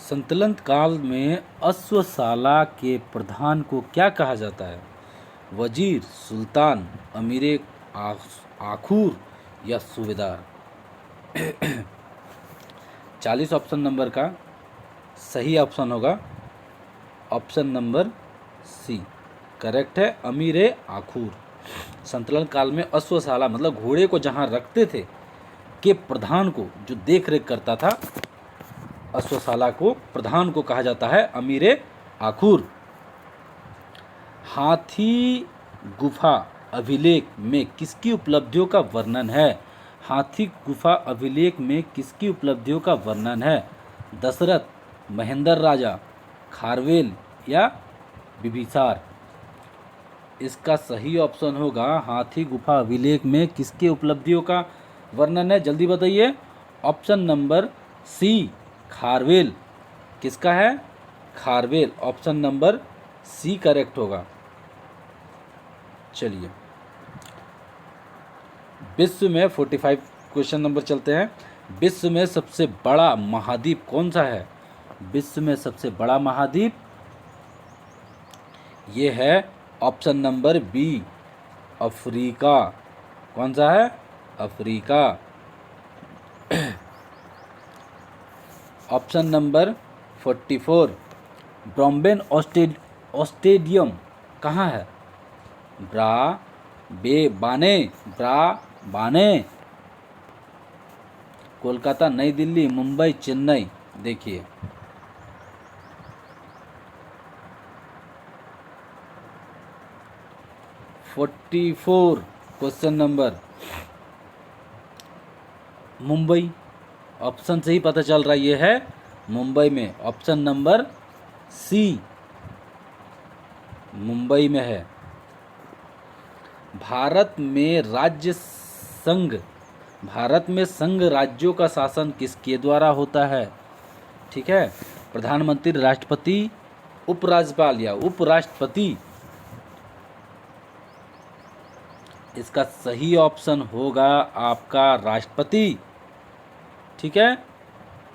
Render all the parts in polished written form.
संतुलन काल में अश्वशाला के प्रधान को क्या कहा जाता है? वजीर, सुल्तान, अमीर आखूर या सूबेदार? 40 ऑप्शन नंबर का सही ऑप्शन होगा ऑप्शन नंबर सी। करेक्ट है, अमीर आखूर। संतुलन काल में अश्वशाला मतलब घोड़े को जहाँ रखते थे के प्रधान को, जो देख रेख करता था अश्वशाला को, प्रधान को कहा जाता है अमीर आखूर। हाथी गुफा अभिलेख में किसकी उपलब्धियों का वर्णन है? हाथी गुफा अभिलेख में किसकी उपलब्धियों का वर्णन है? दशरथ, महेंद्र राजा, खारवेल या बिंबिसार? इसका सही ऑप्शन होगा हाथी गुफा अभिलेख में किसकी उपलब्धियों का वर्णन है? जल्दी बताइए। Option number C, Kharavela. किसका है? Kharavela. Option number C correct होगा। चलिए, विश्व में 45 क्वेश्चन नंबर चलते हैं। विश्व में सबसे बड़ा महाद्वीप कौन सा है? विश्व में सबसे बड़ा महाद्वीप ये है ऑप्शन नंबर बी, अफ्रीका। कौन सा है? अफ्रीका। ऑप्शन नंबर 44, ब्रॉम्बेन स्टेडियम कहाँ है? बाने, कोलकाता, नई दिल्ली, मुंबई, चेन्नई? देखिए, क्वेश्चन नंबर मुंबई। ऑप्शन से ही पता चल रहा है ये है मुंबई में। ऑप्शन नंबर सी मुंबई में है। भारत में संघ राज्यों का शासन किसके द्वारा होता है? ठीक है, प्रधानमंत्री, राष्ट्रपति, उपराज्यपाल या उपराष्ट्रपति? इसका सही ऑप्शन होगा आपका राष्ट्रपति। ठीक है,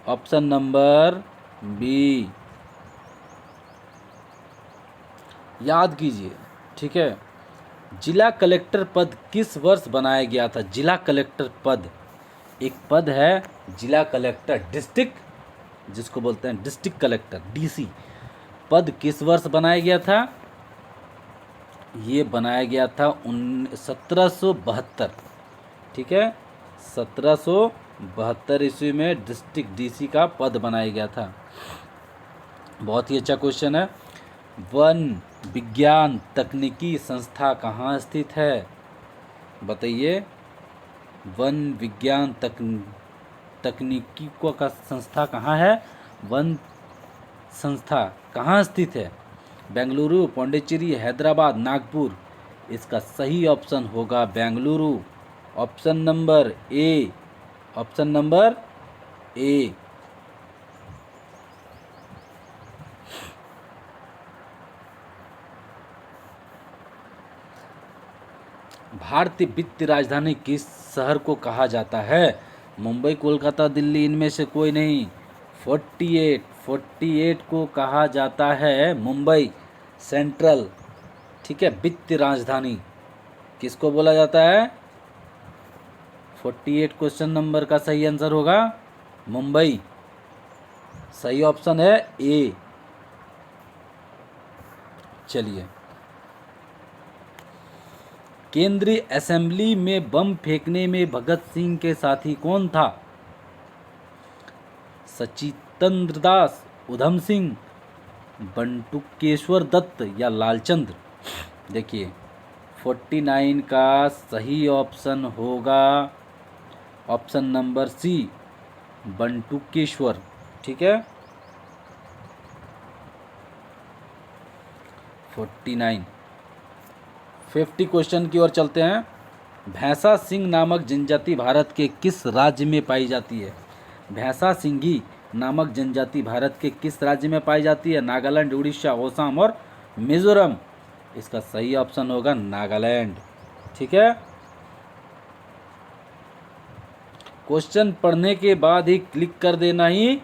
ऑप्शन नंबर बी। याद कीजिए। ठीक है, जिला कलेक्टर पद किस वर्ष बनाया गया था? जिला कलेक्टर पद, एक पद है जिला कलेक्टर, डिस्ट्रिक्ट जिसको बोलते हैं डिस्ट्रिक्ट कलेक्टर, डीसी, पद किस वर्ष बनाया गया था? ये बनाया गया था 1772। ठीक है, 1772 ईस्वी में डिस्ट्रिक्ट डीसी का पद बनाया गया था। बहुत ही अच्छा क्वेश्चन है। वन विज्ञान तकनीकी संस्था कहाँ स्थित है? बताइए, वन विज्ञान तकनीकी का संस्था कहाँ है? वन संस्था कहाँ स्थित है? बेंगलुरु, पौंडीचेरी, हैदराबाद, नागपुर? इसका सही ऑप्शन होगा Bengaluru. Option number A. Option number ए। भारतीय वित्तीय राजधानी किस शहर को कहा जाता है? मुंबई, कोलकाता, दिल्ली? इनमें से कोई नहीं। 48 को कहा जाता है मुंबई सेंट्रल। ठीक है, वित्तीय राजधानी किसको बोला जाता है? 48 क्वेश्चन नंबर का सही आंसर होगा मुंबई। सही ऑप्शन है ए। चलिए, केंद्रीय असेंबली में बम फेंकने में भगत सिंह के साथी कौन था? सचिंद्र दास, उधम सिंह, बंटुकेश्वर दत्त या लालचंद्र? देखिए, 49 का सही ऑप्शन होगा ऑप्शन नंबर सी, बंटुकेश्वर। ठीक है, 49। 50 क्वेश्चन की ओर चलते हैं। भैंसा सिंह नामक जनजाति भारत के किस राज्य में पाई जाती है? भैंसा सिंघी नामक जनजाति भारत के किस राज्य में पाई जाती है? नागालैंड, उड़ीसा, असम और मिजोरम? इसका सही ऑप्शन होगा नागालैंड। ठीक है, क्वेश्चन पढ़ने के बाद ही क्लिक कर देना ही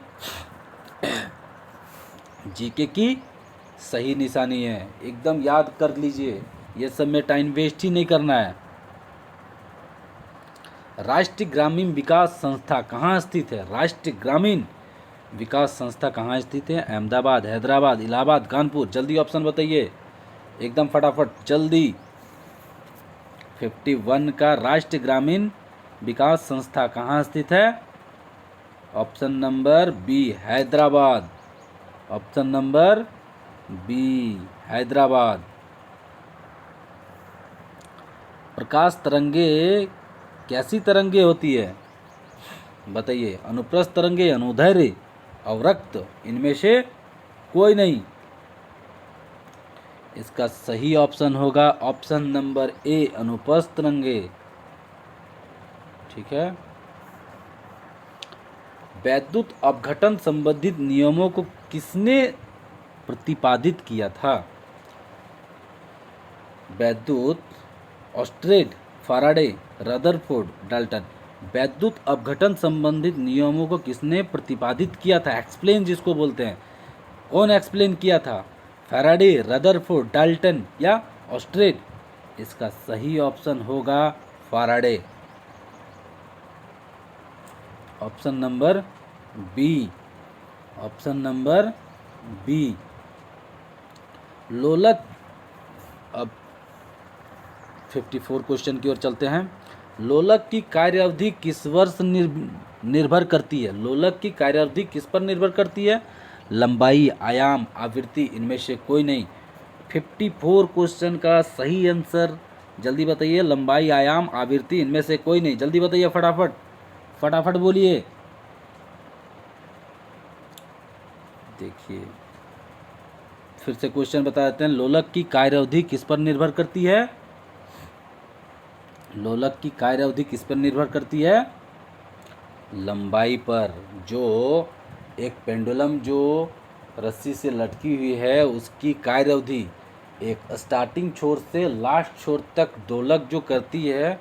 जीके की सही निशानी है, एकदम याद कर लीजिए, ये सब में टाइम वेस्ट ही नहीं करना है। राष्ट्रीय ग्रामीण विकास संस्था कहाँ स्थित है? राष्ट्रीय ग्रामीण विकास संस्था कहाँ स्थित है? अहमदाबाद, हैदराबाद, इलाहाबाद, कानपुर। जल्दी ऑप्शन बताइए, एकदम फटाफट जल्दी। 51 का राष्ट्रीय ग्रामीण विकास संस्था कहाँ स्थित है? Option number B, Hyderabad. Option number B, Hyderabad. प्रकाश तरंगे कैसी तरंगे होती है? बताइए, अनुप्रस्थ तरंगे, अनुदैर्घ्य, अवरक्त, इनमें से कोई नहीं। इसका सही ऑप्शन होगा ऑप्शन नंबर ए, अनुप्रस्थ तरंगे। ठीक है। वैद्युत अपघटन संबंधित नियमों को किसने प्रतिपादित किया था? वैद्युत, ऑस्ट्रेड, फैराडे, रदरफोर्ड, डाल्टन। वैद्युत अपघटन संबंधित नियमों को किसने प्रतिपादित किया था? एक्सप्लेन जिसको बोलते हैं, कौन एक्सप्लेन किया था? फैराडे, रदरफोर्ड, डाल्टन या ऑस्ट्रेड? इसका सही ऑप्शन होगा Faraday, option number B. Option number B. लोलक, अब 54 क्वेश्चन की ओर चलते हैं। लोलक की कार्य अवधि किस वर्ष निर्भर करती है? लोलक की कार्य अवधि किस पर निर्भर करती है? लंबाई, आयाम, आवृत्ति, इनमें से कोई नहीं। 54 क्वेश्चन का सही आंसर जल्दी बताइए। लंबाई, आयाम, आवृत्ति, इनमें से कोई नहीं। जल्दी बताइए, फटाफट फटाफट बोलिए। देखिए, फिर से क्वेश्चन बता देते हैं। लोलक की कार्य अवधि किस पर निर्भर करती है? लोलक की कार्य अवधि किस पर निर्भर करती है? लंबाई पर। जो एक पेंडुलम जो रस्सी से लटकी हुई है, उसकी कार्य अवधि एक स्टार्टिंग छोर से लास्ट छोर तक दोलक जो करती है,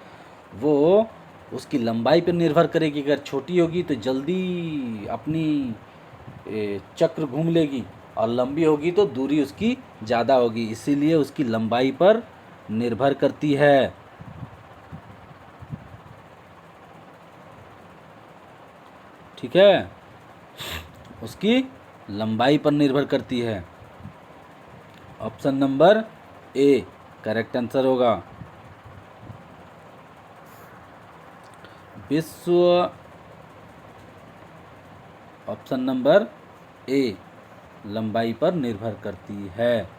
वो उसकी लंबाई पर निर्भर करेगी। अगर छोटी होगी तो जल्दी अपनी चक्र घूम लेगी, और लंबी होगी तो दूरी उसकी ज़्यादा होगी, इसीलिए उसकी लंबाई पर निर्भर करती है। ठीक है, उसकी लंबाई पर निर्भर करती है। Option number A correct answer होगा। विश्व, ऑप्शन नंबर ए, लंबाई पर निर्भर करती है।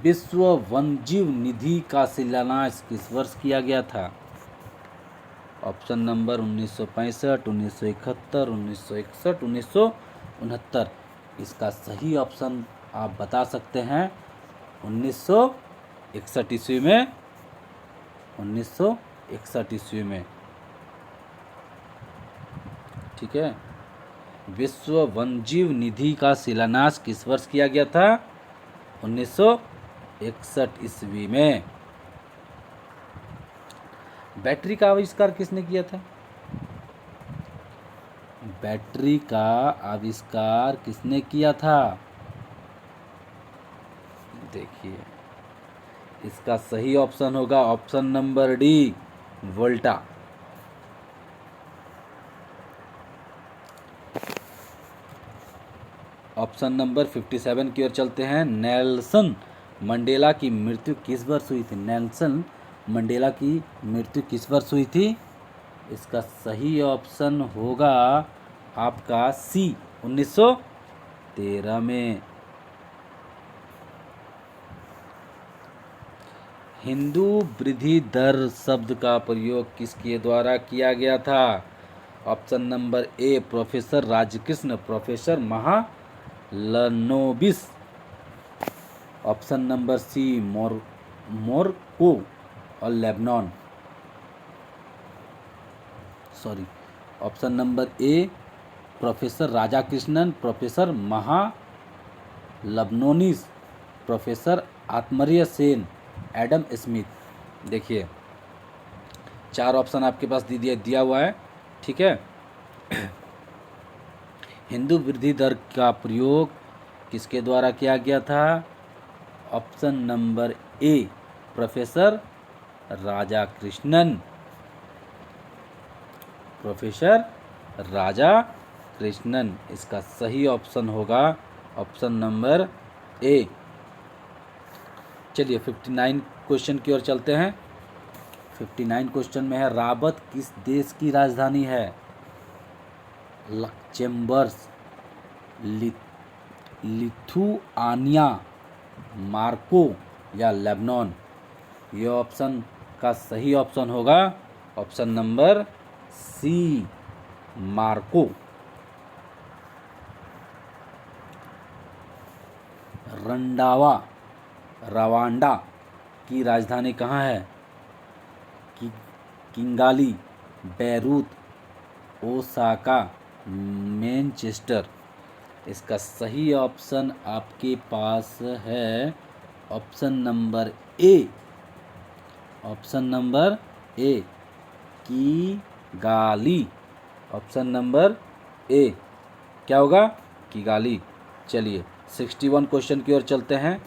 विश्व वन्यजीव निधि का शिलान्यास किस वर्ष किया गया था? Option number 1965, 1971, 1961, 1969। इसका सही ऑप्शन आप बता सकते हैं 1961 ईस्वी में। 1961 ईस्वी में। ठीक है। विश्व वन्यजीव निधि का शिलान्यास किस वर्ष किया गया था? 1961 ईस्वी में। बैटरी का आविष्कार किसने किया था? बैटरी का आविष्कार किसने किया था? देखिए, इसका सही ऑप्शन होगा option number D, Volta. Option number 57 की ओर चलते हैं। नेल्सन मंडेला की मृत्यु किस वर्ष हुई थी? नेल्सन मंडेला की मृत्यु किस वर्ष हुई थी? इसका सही ऑप्शन होगा आपका सी, 1913 में। हिंदू वृद्धि दर शब्द का प्रयोग किसके द्वारा किया गया था? Option number A, professor Rajkrishna, professor Mahalanobis. Option number C, Morocco और Lebanon. Sorry, option number A, professor Radhakrishnan, professor Mahalbanonis, professor आत्मर्य सेन, एडम स्मिथ। देखिए, 4 ऑप्शन आपके पास दिया हुआ है। ठीक है। हिंदू वृद्धि दर का प्रयोग किसके द्वारा किया गया था? Option number A, professor Raja Krishnan. Professor Raja Krishnan, इसका सही ऑप्शन होगा ऑप्शन नंबर ए। चलिए 59 क्वेश्चन की ओर चलते हैं। 59 क्वेश्चन में है, राबत किस देश की राजधानी है? लक्सेमबर्ग, लिथुआनिया, मार्को या लेबनान? ये ऑप्शन का सही ऑप्शन होगा ऑप्शन नंबर सी, मार्को। रवांडा की राजधानी कहाँ है? Kigali, Beirut, Osaka, Manchester? इसका सही ऑप्शन आपके पास है option number A. Option number A, Kigali. Option number A क्या होगा? किगाली। चलिए 61 क्वेश्चन की ओर चलते हैं।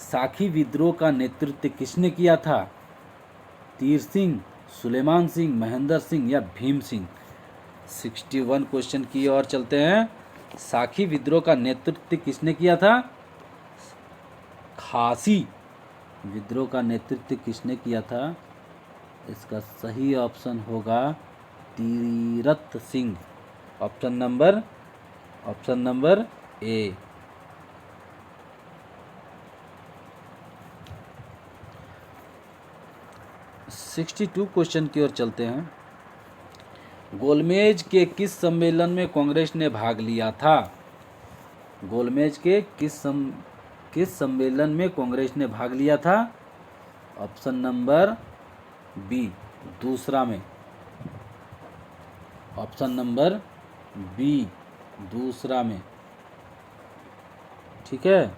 साखी विद्रोह का नेतृत्व किसने किया था? तीर सिंह, सुलेमान सिंह, महेंद्र सिंह या भीम सिंह? 61 क्वेश्चन की ओर चलते हैं। साखी विद्रोह का नेतृत्व किसने किया था? खासी विद्रोह का नेतृत्व किसने किया था? इसका सही ऑप्शन होगा तीरथ सिंह। ऑप्शन नंबर ए। सिक्सटी 62 क्वेश्चन की ओर चलते हैं। गोलमेज के किस सम्मेलन में कांग्रेस ने भाग लिया था? गोलमेज के किस सम्मेलन में कांग्रेस ने भाग लिया था? ऑप्शन नंबर बी, दूसरा में। ऑप्शन नंबर बी, दूसरा में। ठीक है,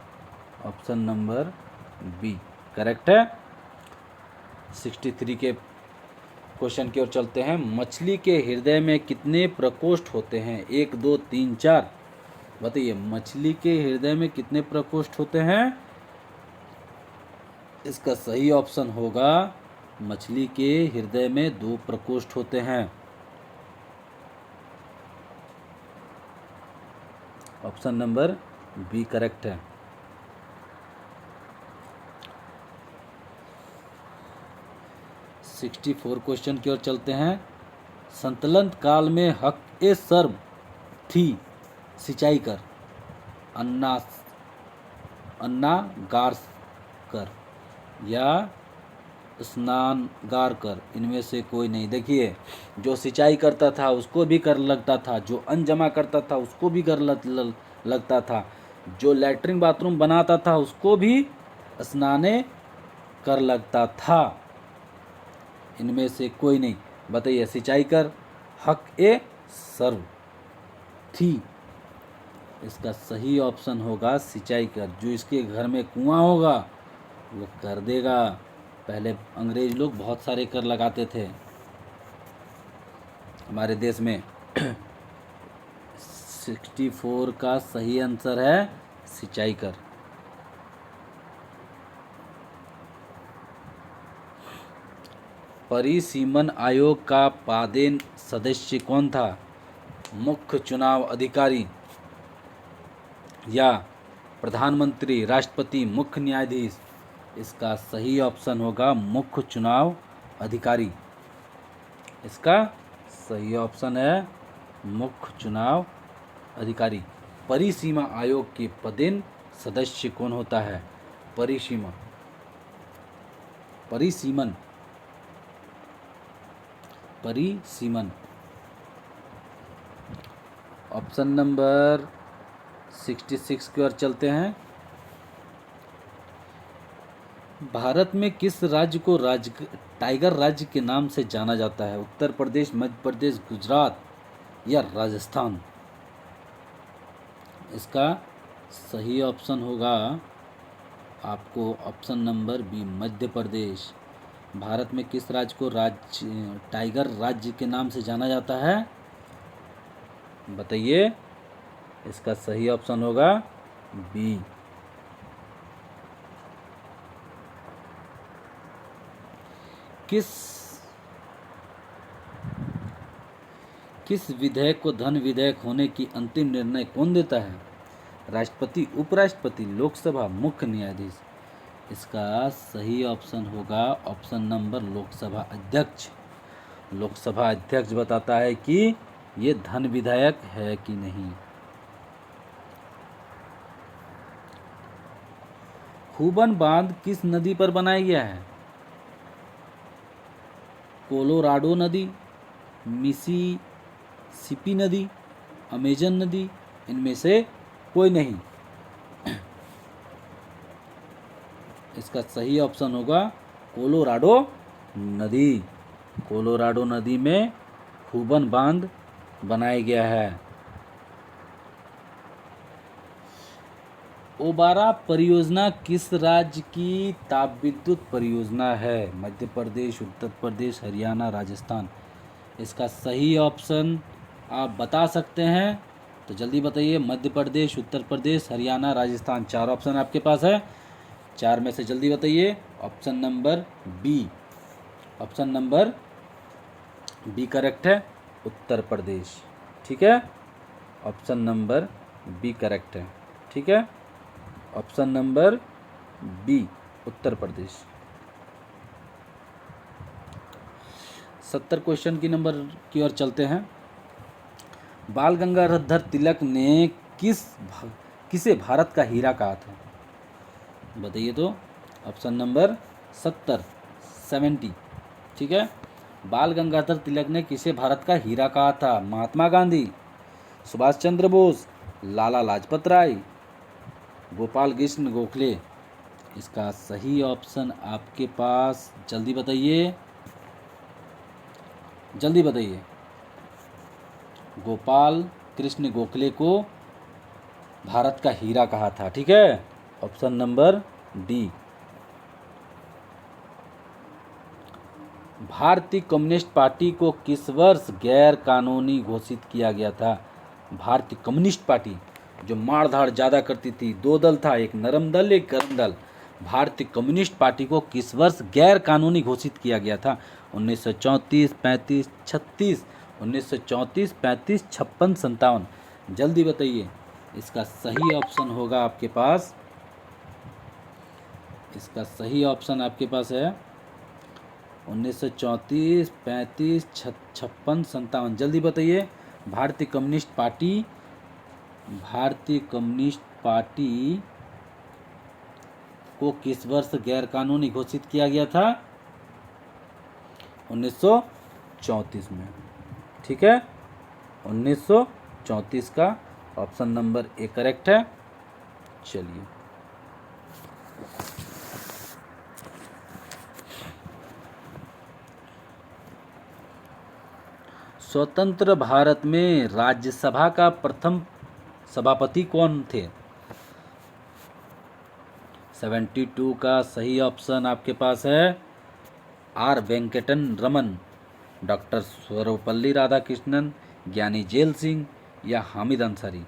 ऑप्शन नंबर बी करेक्ट है। 63 के क्वेश्चन की ओर चलते हैं। मछली के हृदय में कितने प्रकोष्ठ होते हैं? 1, 2, 3, 4? बताइए, मछली के हृदय में कितने प्रकोष्ठ होते हैं? इसका सही ऑप्शन होगा मछली के हृदय में 2 प्रकोष्ठ होते हैं। ऑप्शन नंबर बी करेक्ट है। सिक्सटी 64 क्वेश्चन की ओर चलते हैं। संतुलन काल में हक ए सर्व थी सिंचाई कर, अन्नागार कर या स्नानगार कर? इनमें से कोई नहीं। देखिए, जो सिंचाई करता था उसको भी कर लगता था, जो अन्न जमा करता था उसको भी कर लगता था, जो लैट्रिन बाथरूम बनाता था उसको भी स्नाने कर लगता था। इनमें से कोई नहीं। बताइए, सिंचाई कर हक ए सर्व थी? इसका सही ऑप्शन होगा सिंचाई कर। जो इसके घर में कुआं होगा वो कर देगा। पहले अंग्रेज लोग बहुत सारे कर लगाते थे हमारे देश में। 64 का सही आंसर है सिंचाई कर। परिसीमन आयोग का पदेन सदस्य कौन था? मुख्य चुनाव अधिकारी या प्रधानमंत्री, राष्ट्रपति, मुख्य न्यायाधीश? इसका सही ऑप्शन होगा मुख्य चुनाव अधिकारी। इसका सही ऑप्शन है मुख्य चुनाव अधिकारी। परिसीमा आयोग के पदेन सदस्य कौन होता है? परिसीमन। ऑप्शन नंबर 66 की ओर चलते हैं। भारत में किस राज्य को टाइगर राज्य के नाम से जाना जाता है? उत्तर प्रदेश, मध्य प्रदेश, गुजरात या राजस्थान? इसका सही ऑप्शन होगा आपको option number B, Madhya Pradesh. Bharat में किस राज्य को राज्य टाइगर राज्य के नाम से जाना जाता है? बताइए। इसका सही ऑप्शन होगा बी। किस विधेयक को धन विधेयक होने की अंतिम निर्णय कौन देता है? राष्ट्रपति, उपराष्ट्रपति, लोकसभा, मुख्य न्यायाधीश। इसका सही ऑप्शन होगा ऑप्शन नंबर लोकसभा अध्यक्ष। लोकसभा अध्यक्ष बताता है कि ये धन विधेयक है कि नहीं। खूबन बांध किस नदी पर बनाया गया है? कोलोराडो नदी, मिसिसिपी नदी, अमेजन नदी, इनमें से कोई नहीं। इसका सही ऑप्शन होगा कोलोराडो नदी। कोलोराडो नदी में खूबन बांध बनाया गया है। ओबारा परियोजना किस राज्य की तापविद्युत परियोजना है? मध्य प्रदेश, उत्तर प्रदेश, हरियाणा, राजस्थान। इसका सही ऑप्शन आप बता सकते हैं तो जल्दी बताइए। मध्य प्रदेश, उत्तर प्रदेश, हरियाणा, राजस्थान, 4 ऑप्शन आपके पास है। 4 में से जल्दी बताइए। Option number B. Option number B correct है, उत्तर प्रदेश। ठीक है, ऑप्शन नंबर बी करेक्ट है। ठीक है, option number B, Uttar Pradesh. 70 question की नंबर की ओर चलते हैं। बाल गंगाधर तिलक ने किसे भारत का हीरा कहा था? बताइए तो। Option number 70। ठीक है, बाल गंगाधर तिलक ने किसे भारत का हीरा कहा था? महात्मा गांधी, सुभाष चंद्र बोस, लाला लाजपत राय, गोपाल कृष्ण गोखले। इसका सही ऑप्शन आपके पास, जल्दी बताइए, जल्दी बताइए। गोपाल कृष्ण गोखले को भारत का हीरा कहा था। ठीक है, ऑप्शन नंबर डी। भारतीय कम्युनिस्ट पार्टी को किस वर्ष गैर कानूनी घोषित किया गया था? भारतीय कम्युनिस्ट पार्टी जो मारधाड़ ज़्यादा करती थी, 2 दल था, एक नरम दल, एक गर्म दल। भारतीय कम्युनिस्ट पार्टी को किस वर्ष गैर कानूनी घोषित किया गया था? 1934, 35, 36, 1934, 35, 56, 57। जल्दी बताइए। इसका सही ऑप्शन होगा आपके पास, इसका सही ऑप्शन आपके पास है 1934, 35, 56, 57। जल्दी बताइए। भारतीय कम्युनिस्ट पार्टी को किस वर्ष गैर कानूनी घोषित किया गया था? 1934 में। ठीक है, 1934 का ऑप्शन नंबर ए करेक्ट है। चलिए, स्वतंत्र भारत में राज्यसभा का प्रथम सभापति कौन थे? 72 का सही ऑप्शन आपके पास है आर वेंकटन रमन, डॉक्टर सर्वपल्ली राधाकृष्णन, ज्ञानी जेल सिंह या हामिद अंसारी।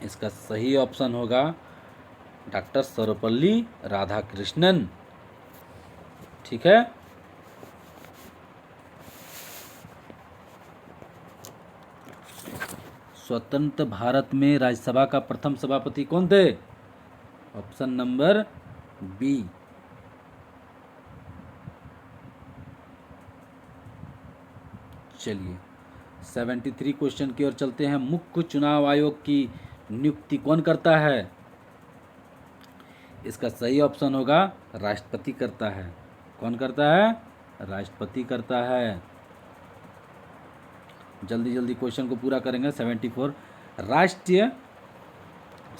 इसका सही ऑप्शन होगा डॉक्टर सर्वपल्ली राधाकृष्णन। ठीक है, स्वतंत्र भारत में राज्यसभा का प्रथम सभापति कौन थे? Option number B. चलिए, 73 क्वेश्चन की ओर चलते हैं। मुख्य चुनाव आयोग की नियुक्ति कौन करता है? इसका सही ऑप्शन होगा राष्ट्रपति करता है। कौन करता है? राष्ट्रपति करता है। जल्दी जल्दी क्वेश्चन को पूरा करेंगे। 74, राष्ट्रीय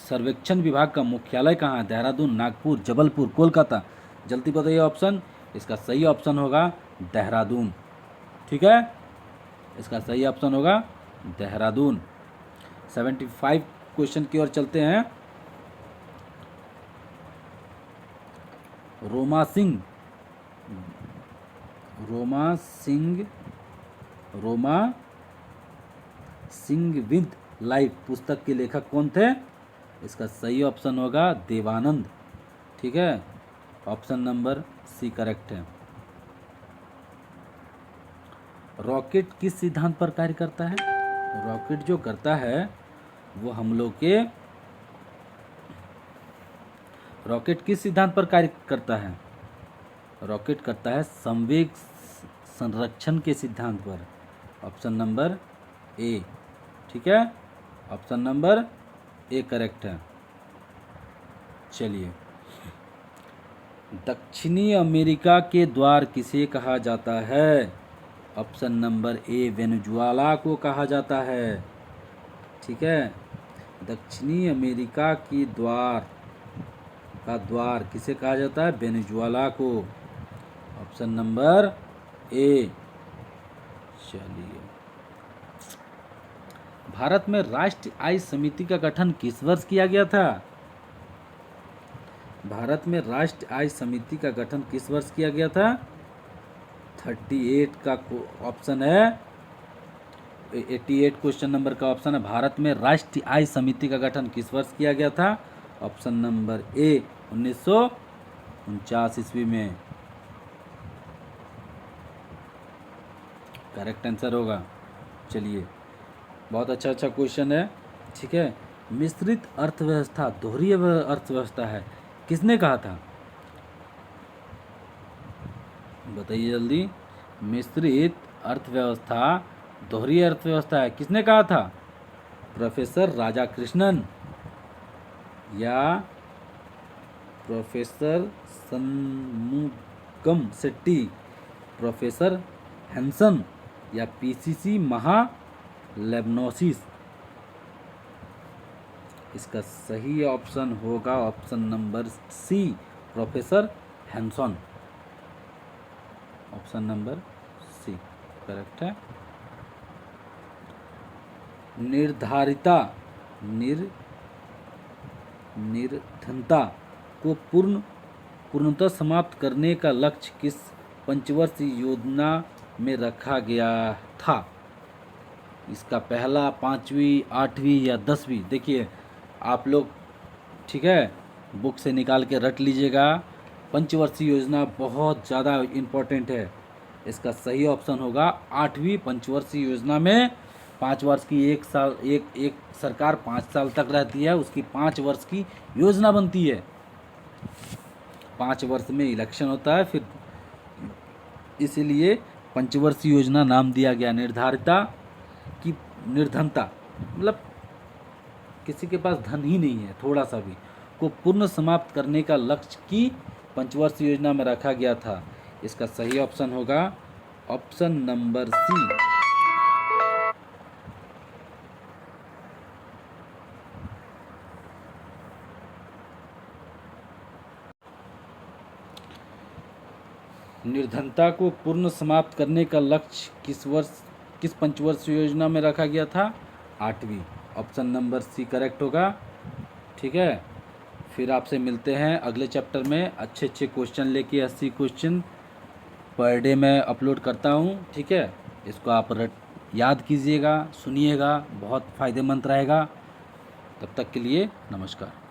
सर्वेक्षण विभाग का मुख्यालय कहाँ है? देहरादून, नागपुर, जबलपुर, कोलकाता। जल्दी बताइए ऑप्शन। इसका सही ऑप्शन होगा देहरादून। ठीक है, इसका सही ऑप्शन होगा देहरादून। 75 क्वेश्चन की ओर चलते हैं। रोमा सिंह रोमा सिंह विद लाइफ पुस्तक के लेखक कौन थे? इसका सही ऑप्शन होगा देवानंद। ठीक है, ऑप्शन नंबर सी करेक्ट है। रॉकेट किस सिद्धांत पर कार्य करता है? रॉकेट जो करता है वो हम लोग के रॉकेट किस सिद्धांत पर कार्य करता है? रॉकेट करता है संवेग संरक्षण के सिद्धांत पर। ऑप्शन नंबर ए। ठीक है, ऑप्शन नंबर ए करेक्ट है। चलिए, दक्षिणी अमेरिका के द्वार किसे कहा जाता है? ऑप्शन नंबर ए वेनेजुएला को कहा जाता है। ठीक है, दक्षिणी अमेरिका की द्वार किसे कहा जाता है? वेनेजुएला को। ऑप्शन नंबर ए। चलिए, भारत में राष्ट्रीय आय समिति का गठन किस वर्ष किया गया था? भारत में राष्ट्रीय आय समिति का गठन किस वर्ष किया गया था? 38 का ऑप्शन है, 88 क्वेश्चन नंबर का ऑप्शन है। भारत में राष्ट्रीय आय समिति का गठन किस वर्ष किया गया था? ऑप्शन नंबर ए 1949 ईस्वी में करेक्ट आंसर होगा। चलिए, बहुत अच्छा क्वेश्चन है। ठीक है, मिश्रित अर्थव्यवस्था दोहरी अर्थव्यवस्था है, किसने कहा था? बताइए जल्दी। मिश्रित अर्थव्यवस्था दोहरी अर्थव्यवस्था है, किसने कहा था? प्रोफेसर राधाकृष्णन या professor Shanmugam Shetty, professor Hanson या पीसीसी महालैबनोसिस? इसका सही ऑप्शन होगा option number C professor Hanson. Option number C correct है। निर्धनता को पूर्णतः समाप्त करने का लक्ष्य किस पंचवर्षीय योजना में रखा गया था? इसका पहला, 5वीं, 8वीं या 10वीं? देखिए आप लोग, ठीक है, बुक से निकाल के रट लीजिएगा। पंचवर्षीय योजना बहुत ज़्यादा इम्पोर्टेंट है। इसका सही ऑप्शन होगा 8वीं पंचवर्षीय योजना में 5 वर्ष की एक सरकार 5 साल तक रहती है, उसकी 5 वर्ष की योजना बनती है। 5 वर्ष में इलेक्शन होता है, फिर इसीलिए पंचवर्षीय योजना नाम दिया गया। निर्धनता मतलब किसी के पास धन ही नहीं है थोड़ा सा भी, को पूर्ण समाप्त करने का लक्ष्य की पंचवर्षीय योजना में रखा गया था। इसका सही ऑप्शन होगा ऑप्शन नंबर सी। निर्धनता को पूर्ण समाप्त करने का लक्ष्य किस पंचवर्षीय योजना में रखा गया था? 8वीं। ऑप्शन नंबर सी करेक्ट होगा। ठीक है, फिर आपसे मिलते हैं अगले चैप्टर में। अच्छे क्वेश्चन लेके 80 क्वेश्चन पर डे मैं अपलोड करता हूँ। ठीक है, इसको आप याद कीजिएगा, सुनिएगा, बहुत फ़ायदेमंद रहेगा। तब तक के लिए नमस्कार।